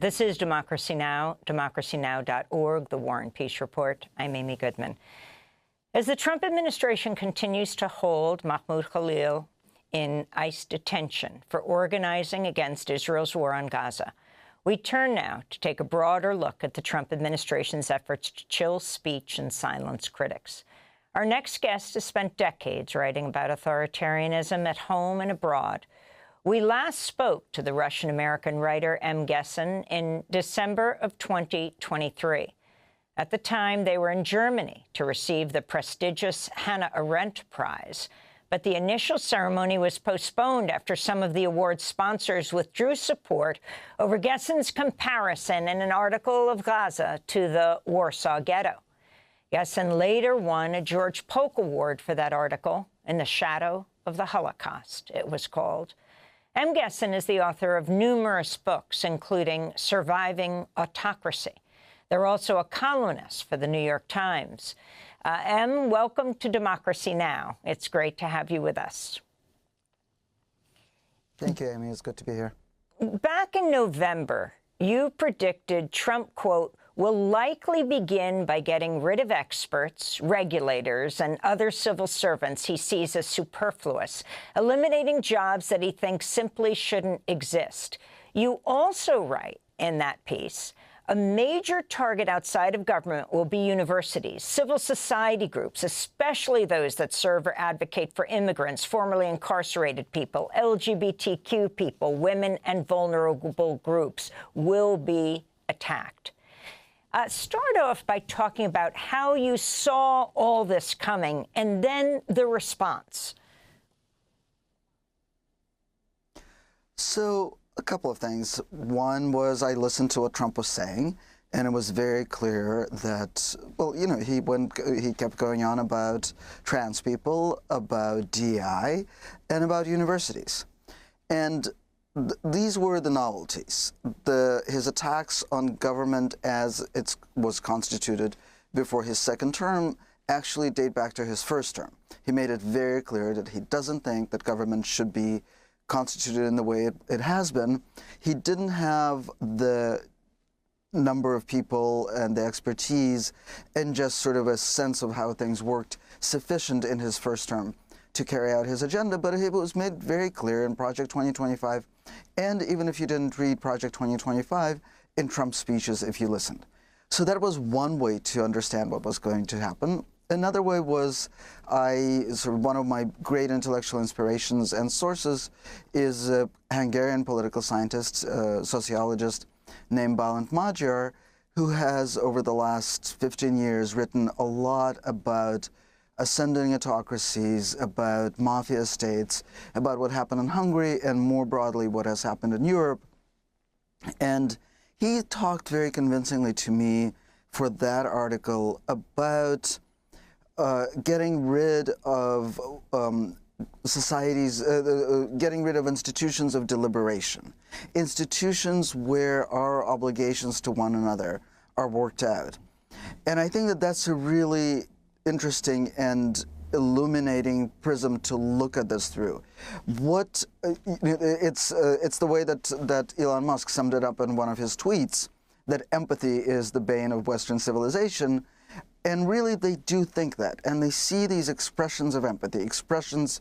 This is Democracy Now!, democracynow.org, The War and Peace Report. I'm Amy Goodman. As the Trump administration continues to hold Mahmoud Khalil in ICE detention for organizing against Israel's war on Gaza, we turn now to take a broader look at the Trump administration's efforts to chill speech and silence critics. Our next guest has spent decades writing about authoritarianism at home and abroad. We last spoke to the Russian-American writer M. Gessen in December of 2023. At the time, they were in Germany to receive the prestigious Hannah Arendt Prize. But the initial ceremony was postponed after some of the award's sponsors withdrew support over Gessen's comparison in an article of Gaza to the Warsaw Ghetto. Gessen later won a George Polk Award for that article, In the Shadow of the Holocaust, it was called. M. Gessen is the author of numerous books, including Surviving Autocracy. They're also a columnist for the New York Times. M., welcome to Democracy Now! It's great to have you with us. Thank you, Amy. It's good to be here. Back in November, you predicted Trump, quote, will likely begin by getting rid of experts, regulators, and other civil servants he sees as superfluous, eliminating jobs that he thinks simply shouldn't exist. You also write in that piece, a major target outside of government will be universities, civil society groups, especially those that serve or advocate for immigrants, formerly incarcerated people, LGBTQ people, women, and vulnerable groups will be attacked. Start off by talking about how you saw all this coming and then the response. So, a couple of things. One was I listened to what Trump was saying, and it was very clear that, well, you know, he kept going on about trans people, about DEI, and about universities. And these were the novelties. His attacks on government as it was constituted before his second term actually date back to his first term. He made it very clear that he doesn't think that government should be constituted in the way it has been. He didn't have the number of people and the expertise and just sort of a sense of how things worked sufficient in his first term to carry out his agenda, but it was made very clear in Project 2025, and even if you didn't read Project 2025, in Trump's speeches if you listened. So that was one way to understand what was going to happen. Another way was one of my great intellectual inspirations and sources is a Hungarian political scientist, sociologist named Bálint Magyar, who has over the last 15 years written a lot about ascending autocracies, about mafia states, about what happened in Hungary, and more broadly what has happened in Europe. And he talked very convincingly to me for that article about getting rid of societies, getting rid of institutions of deliberation, institutions where our obligations to one another are worked out. And I think that that's a really interesting and illuminating prism to look at this through. It's the way that Elon Musk summed it up in one of his tweets, that empathy is the bane of Western civilization. And really, they do think that, and they see these expressions of empathy, expressions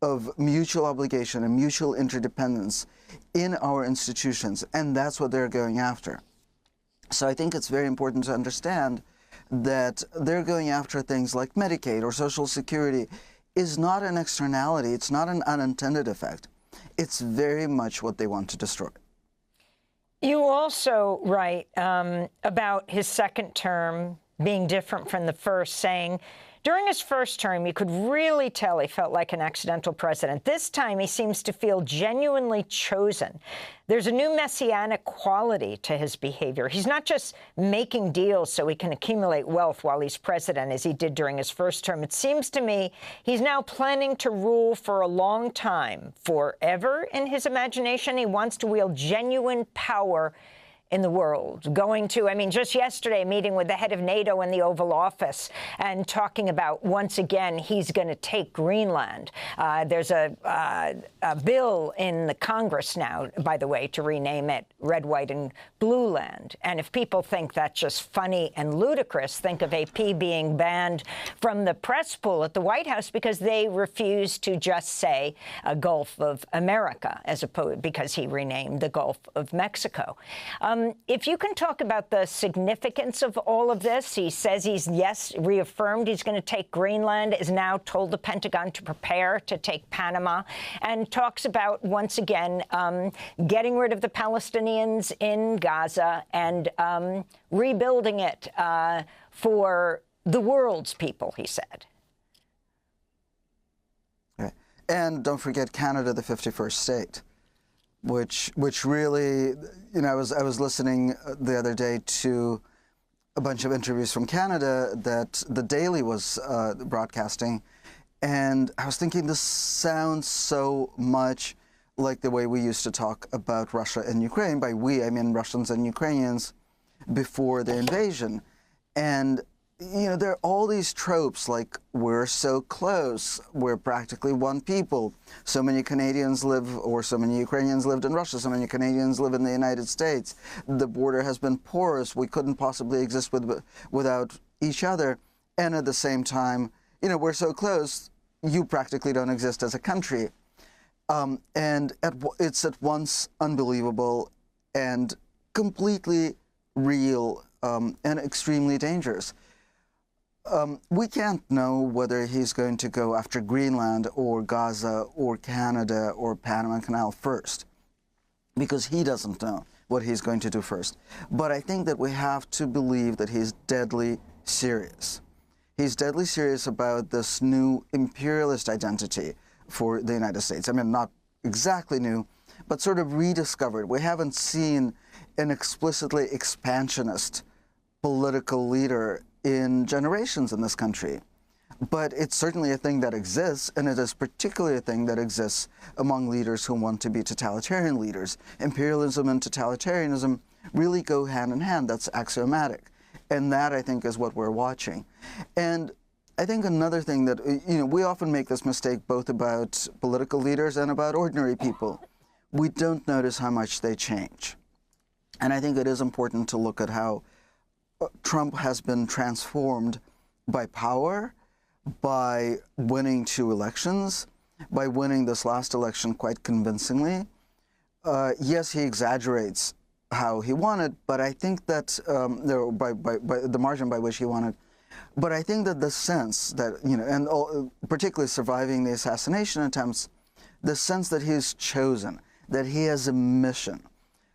of mutual obligation and mutual interdependence in our institutions, and that's what they're going after. So I think it's very important to understand that they're going after things like Medicaid or Social Security is not an externality, it's not an unintended effect. It's very much what they want to destroy. You also write about his second term being different from the first, saying, during his first term, you could really tell he felt like an accidental president. This time, he seems to feel genuinely chosen. There's a new messianic quality to his behavior. He's not just making deals so he can accumulate wealth while he's president, as he did during his first term. It seems to me he's now planning to rule for a long time, forever in his imagination. He wants to wield genuine power in the world, going to, I mean, just yesterday, meeting with the head of NATO in the Oval Office and talking about, once again, he's going to take Greenland. There's a bill in the Congress now, by the way, to rename it Red, White, and Blue Land. And if people think that's just funny and ludicrous, think of AP being banned from the press pool at the White House because they refuse to just say Gulf of America, as opposed, because he renamed the Gulf of Mexico. If you can talk about the significance of all of this, he says he's, yes, reaffirmed he's going to take Greenland, is now told the Pentagon to prepare to take Panama, and talks about, once again, getting rid of the Palestinians in Gaza and rebuilding it for the world's people, he said. Right. And don't forget Canada, the 51st state, which really, you know, I was listening the other day to a bunch of interviews from Canada that the Daily was broadcasting, and I was thinking, this sounds so much like the way we used to talk about Russia and Ukraine. By we, I mean Russians and Ukrainians before the invasion. And, you know, there are all these tropes like, we're so close, we're practically one people. So many Canadians live, or so many Ukrainians lived in Russia, so many Canadians live in the United States. The border has been porous. We couldn't possibly exist without each other. And at the same time, you know, we're so close, you practically don't exist as a country. And it's at once unbelievable and completely real and extremely dangerous. We can't know whether he's going to go after Greenland or Gaza or Canada or Panama Canal first, because he doesn't know what he's going to do first. But I think that we have to believe that he's deadly serious. He's deadly serious about this new imperialist identity for the United States. I mean, not exactly new, but sort of rediscovered. We haven't seen an explicitly expansionist political leader in generations in this country. But it's certainly a thing that exists, and it is particularly a thing that exists among leaders who want to be totalitarian leaders. Imperialism and totalitarianism really go hand in hand. That's axiomatic. And that, I think, is what we're watching. And I think another thing that, you know, we often make this mistake both about political leaders and about ordinary people. We don't notice how much they change. And I think it is important to look at how Trump has been transformed by power, by winning 2 elections, by winning this last election quite convincingly. Yes, he exaggerates how he won it, but I think that, by the margin by which he won it, but I think that the sense that, you know, and particularly surviving the assassination attempts, the sense that he's chosen, that he has a mission,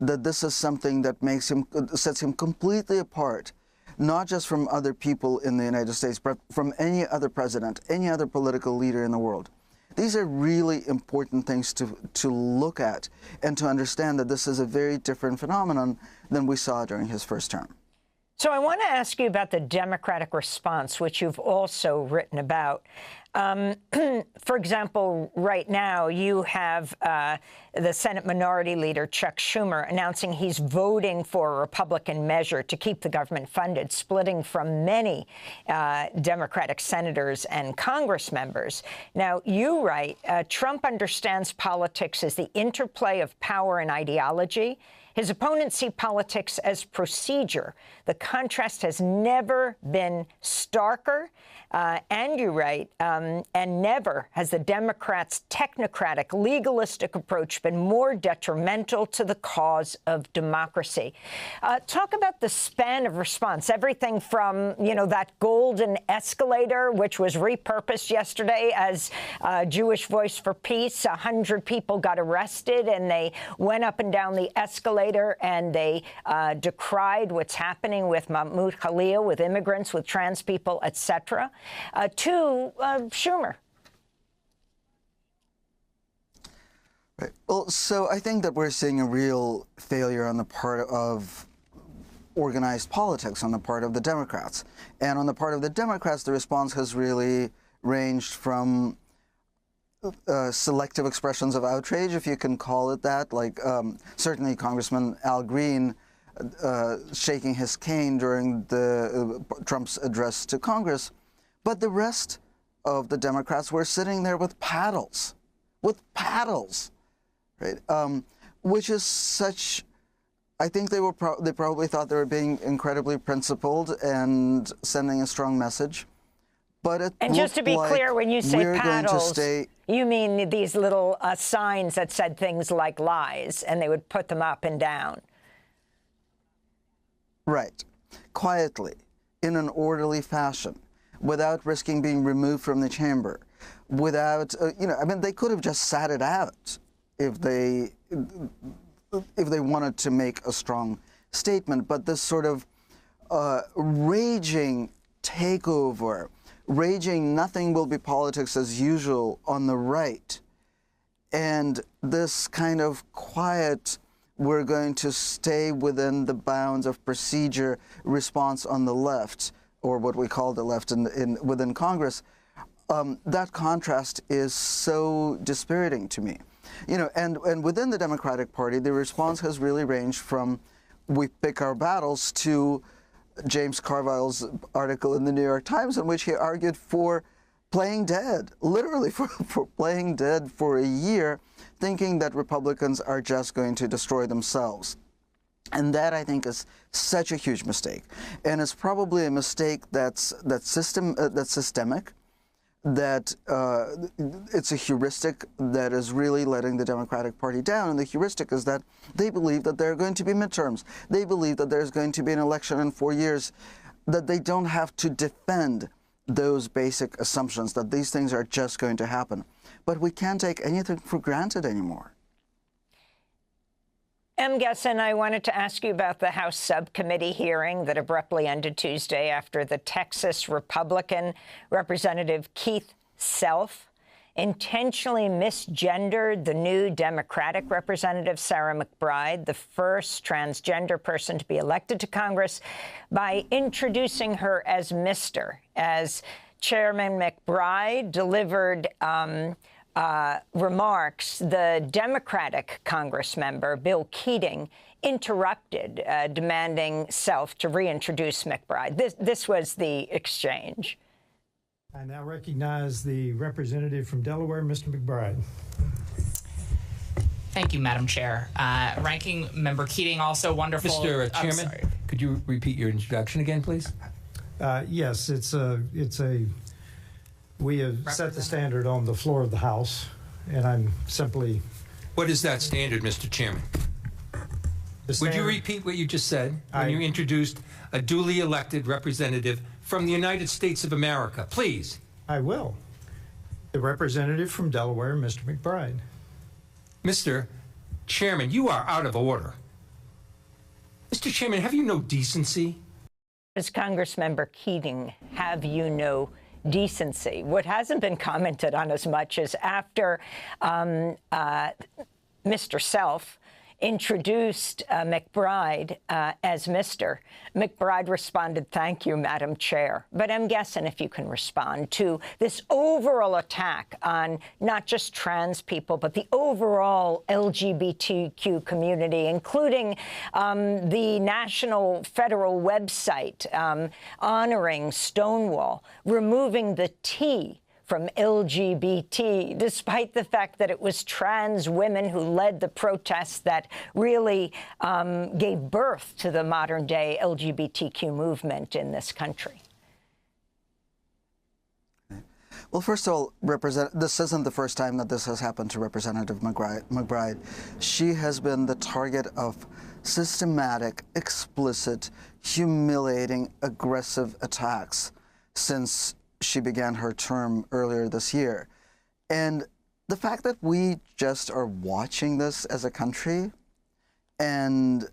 that this is something that makes him, sets him completely apart, not just from other people in the United States, but from any other president, any other political leader in the world. These are really important things to look at and to understand that this is a very different phenomenon than we saw during his first term. So I want to ask you about the Democratic response, which you've also written about. For example, right now you have the Senate Minority Leader, Chuck Schumer, announcing he's voting for a Republican measure to keep the government funded, splitting from many Democratic senators and Congress members. Now, you write, Trump understands politics as the interplay of power and ideology. His opponents see politics as procedure. The contrast has never been starker. And you write, and never has the Democrats' technocratic, legalistic approach been more detrimental to the cause of democracy. Talk about the span of response, everything from, you know, that golden escalator, which was repurposed yesterday as Jewish Voice for Peace. 100 people got arrested, and they went up and down the escalator, and they decried what's happening with Mahmoud Khalil, with immigrants, with trans people, etc. To Schumer. Right. Well, so I think that we're seeing a real failure on the part of organized politics, on the part of the Democrats. And on the part of the Democrats, the response has really ranged from selective expressions of outrage, if you can call it that, like certainly Congressman Al Green shaking his cane during Trump's address to Congress, but the rest of the Democrats were sitting there with paddles, right? Which is such. I think they probably thought they were being incredibly principled and sending a strong message. But it and just to be clear, when you say paddles, you mean these little signs that said things like lies, and they would put them up and down. Right. Quietly, in an orderly fashion, without risking being removed from the chamber, without, I mean, they could have just sat it out if they wanted to make a strong statement. But this sort of raging takeover, raging nothing will be politics as usual on the right, and this kind of quiet, we're going to stay within the bounds of procedure response on the left, or what we call the left within Congress, that contrast is so dispiriting to me. And within the Democratic Party, the response has really ranged from we pick our battles to James Carvile's article in the New York Times in which he argued for playing dead, literally for playing dead for a year, thinking that Republicans are just going to destroy themselves. And that, I think, is such a huge mistake. And it's probably a mistake that's systemic, that it's a heuristic that is really letting the Democratic Party down. And the heuristic is that they believe that there are going to be midterms. They believe that there's going to be an election in 4 years, that they don't have to defend those basic assumptions, that these things are just going to happen. But we can't take anything for granted anymore. M. Gessen, I wanted to ask you about the House subcommittee hearing that abruptly ended Tuesday after the Texas Republican Representative Keith Self intentionally misgendered the new Democratic Representative Sarah McBride, the first transgender person to be elected to Congress, by introducing her as Mr. As Chairman McBride delivered remarks, the Democratic Congress member, Bill Keating, interrupted, demanding Self to reintroduce McBride. This was the exchange. I now recognize the representative from Delaware, Mr. McBride. Thank you, Madam Chair. Ranking Member Keating, also wonderful. Mr. Chairman, could you repeat your introduction again, please? Yes, we have set the standard on the floor of the House, and I'm simply... What is that standard, Mr. Chairman? Would you repeat what you just said when you introduced a duly elected representative from the United States of America? Please. I will. The representative from Delaware, Mr. McBride. Mr. Chairman, you are out of order. Mr. Chairman, have you no decency? As Congressmember Keating, have you no decency? What hasn't been commented on as much is after Mr. Self introduced McBride as Mr. McBride responded, "Thank you, Madam Chair." But I'm guessing if you can respond to this overall attack on not just trans people, but the overall LGBTQ community, including the national federal website honoring Stonewall, removing the T from LGBT, despite the fact that it was trans women who led the protests that really gave birth to the modern-day LGBTQ movement in this country. Well, first of all, this isn't the first time that this has happened to Representative McBride. She has been the target of systematic, explicit, humiliating, aggressive attacks since she began her term earlier this year. And the fact that we just are watching this as a country and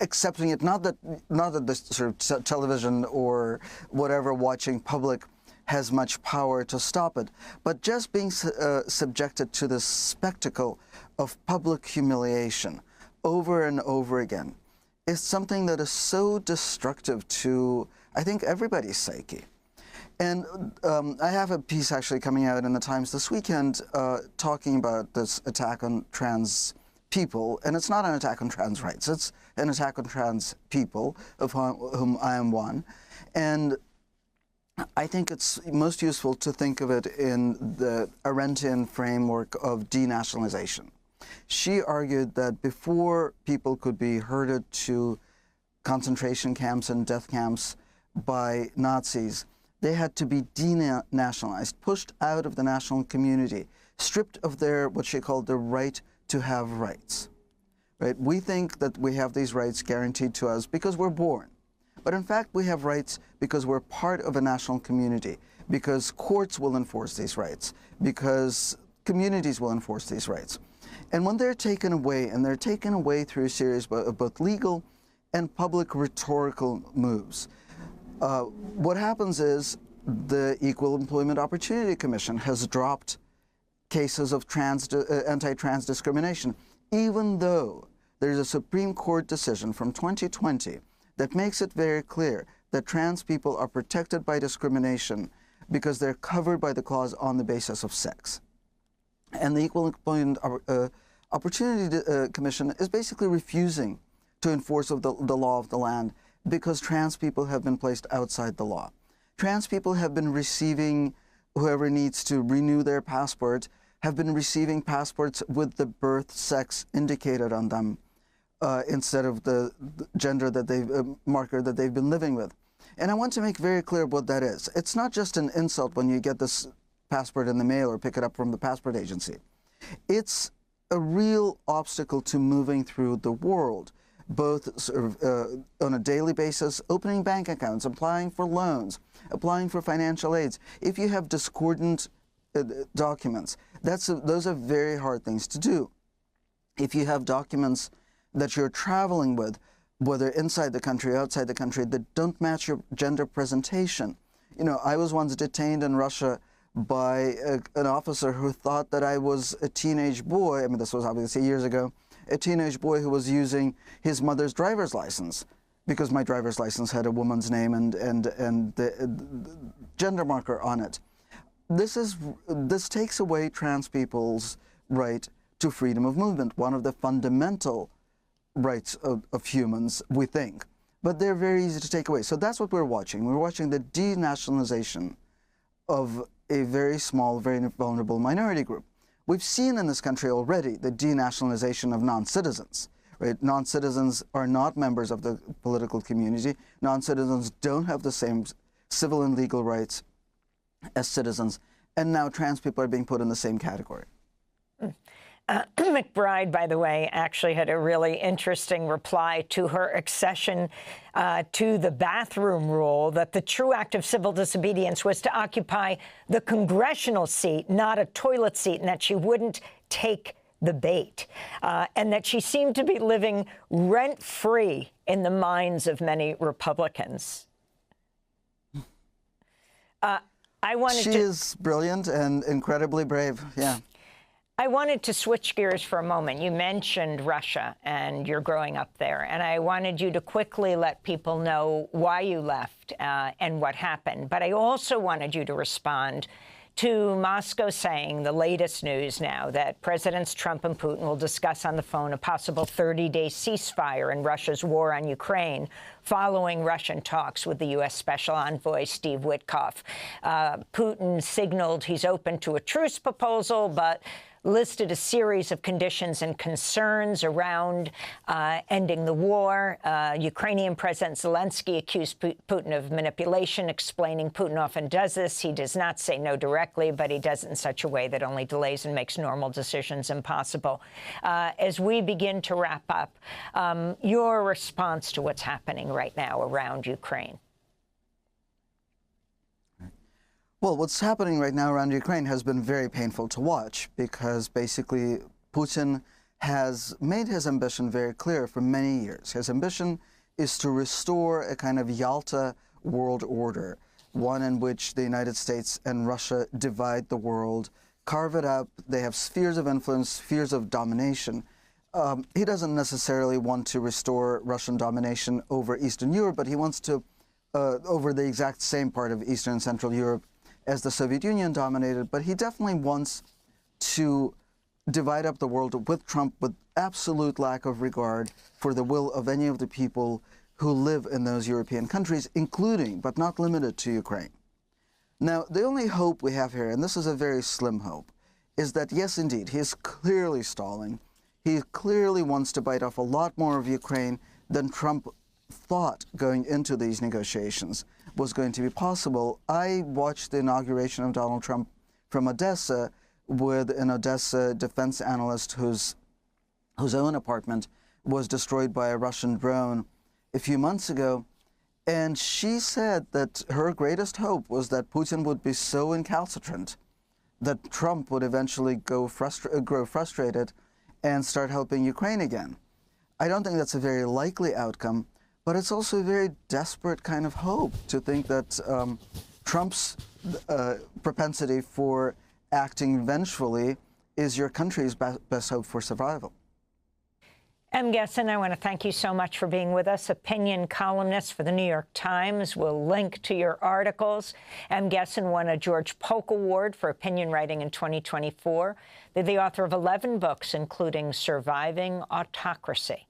accepting it, not that the sort of television or whatever watching public has much power to stop it, but just being subjected to this spectacle of public humiliation over and over again is something that is so destructive to, I think, everybody's psyche. And I have a piece actually coming out in the Times this weekend talking about this attack on trans people, and it's not an attack on trans rights, it's an attack on trans people, of whom I am one. And I think it's most useful to think of it in the Arendtian framework of denationalization. She argued that before people could be herded to concentration camps and death camps by Nazis, they had to be denationalized, pushed out of the national community, stripped of their, what she called, the right to have rights. Right? We think that we have these rights guaranteed to us because we're born. But in fact, we have rights because we're part of a national community, because courts will enforce these rights, because communities will enforce these rights. And when they're taken away, and they're taken away through a series of both legal and public rhetorical moves, what happens is the Equal Employment Opportunity Commission has dropped cases of anti-trans discrimination, even though there's a Supreme Court decision from 2020 that makes it very clear that trans people are protected by discrimination because they're covered by the clause on the basis of sex. And the Equal Employment Opportunity Commission is basically refusing to enforce the law of the land because trans people have been placed outside the law. Trans people have been receiving, whoever needs to renew their passport, have been receiving passports with the birth sex indicated on them instead of the gender that marker that they've been living with. And I want to make very clear what that is. It's not just an insult when you get this passport in the mail or pick it up from the passport agency. It's a real obstacle to moving through the world, both sort of, on a daily basis, opening bank accounts, applying for loans, applying for financial aids. If you have discordant documents, those are very hard things to do. If you have documents that you're traveling with, whether inside the country or outside the country, that don't match your gender presentation. You know, I was once detained in Russia by an officer who thought that I was a teenage boy. I mean, this was obviously years ago. A teenage boy who was using his mother's driver's license because my driver's license had a woman's name and the gender marker on it. This takes away trans people's right to freedom of movement, one of the fundamental rights of humans, we think. But they're very easy to take away. So that's what we're watching. We're watching the denationalization of a very small, very vulnerable minority group. We've seen in this country already the denationalization of non-citizens. Right? Non-citizens are not members of the political community. Non-citizens don't have the same civil and legal rights as citizens. And now trans people are being put in the same category. McBride, by the way, actually had a really interesting reply to her accession to the bathroom rule, that the true act of civil disobedience was to occupy the congressional seat, not a toilet seat, and that she wouldn't take the bait, and that she seemed to be living rent-free in the minds of many Republicans. She is brilliant and incredibly brave, yeah. I wanted to switch gears for a moment. You mentioned Russia and you're growing up there, and I wanted you to quickly let people know why you left and what happened. But I also wanted you to respond to Moscow saying, the latest news now, that Presidents Trump and Putin will discuss on the phone a possible 30-day ceasefire in Russia's war on Ukraine following Russian talks with the U.S. Special Envoy Steve Witkoff. Putin signaled he's open to a truce proposal, but listed a series of conditions and concerns around ending the war. Ukrainian President Zelensky accused Putin of manipulation, explaining Putin often does this. He does not say no directly, but he does it in such a way that only delays and makes normal decisions impossible. As we begin to wrap up, your response to what's happening right now around Ukraine. Well, what's happening right now around Ukraine has been very painful to watch because basically Putin has made his ambition very clear for many years. His ambition is to restore a kind of Yalta world order, one in which the United States and Russia divide the world, carve it up. They have spheres of influence, spheres of domination. He doesn't necessarily want to restore Russian domination over Eastern Europe, but he wants to, over the exact same part of Eastern and Central Europe as the Soviet Union dominated, but he definitely wants to divide up the world with Trump, with absolute lack of regard for the will of any of the people who live in those European countries, including, but not limited to, Ukraine. Now, the only hope we have here, and this is a very slim hope, is that, yes, indeed, he is clearly stalling. He clearly wants to bite off a lot more of Ukraine than Trump thought going into these negotiations was going to be possible. I watched the inauguration of Donald Trump from Odessa with an Odessa defense analyst whose own apartment was destroyed by a Russian drone a few months ago. And she said that her greatest hope was that Putin would be so incalcitrant that Trump would eventually grow frustrated and start helping Ukraine again. I don't think that's a very likely outcome, but it's also a very desperate kind of hope to think that Trump's propensity for acting vengefully is your country's best hope for survival. M. Gessen, I want to thank you so much for being with us. Opinion columnist for the New York Times. We'll link to your articles. M. Gessen won a George Polk Award for opinion writing in 2024. They're the author of 11 books, including Surviving Autocracy.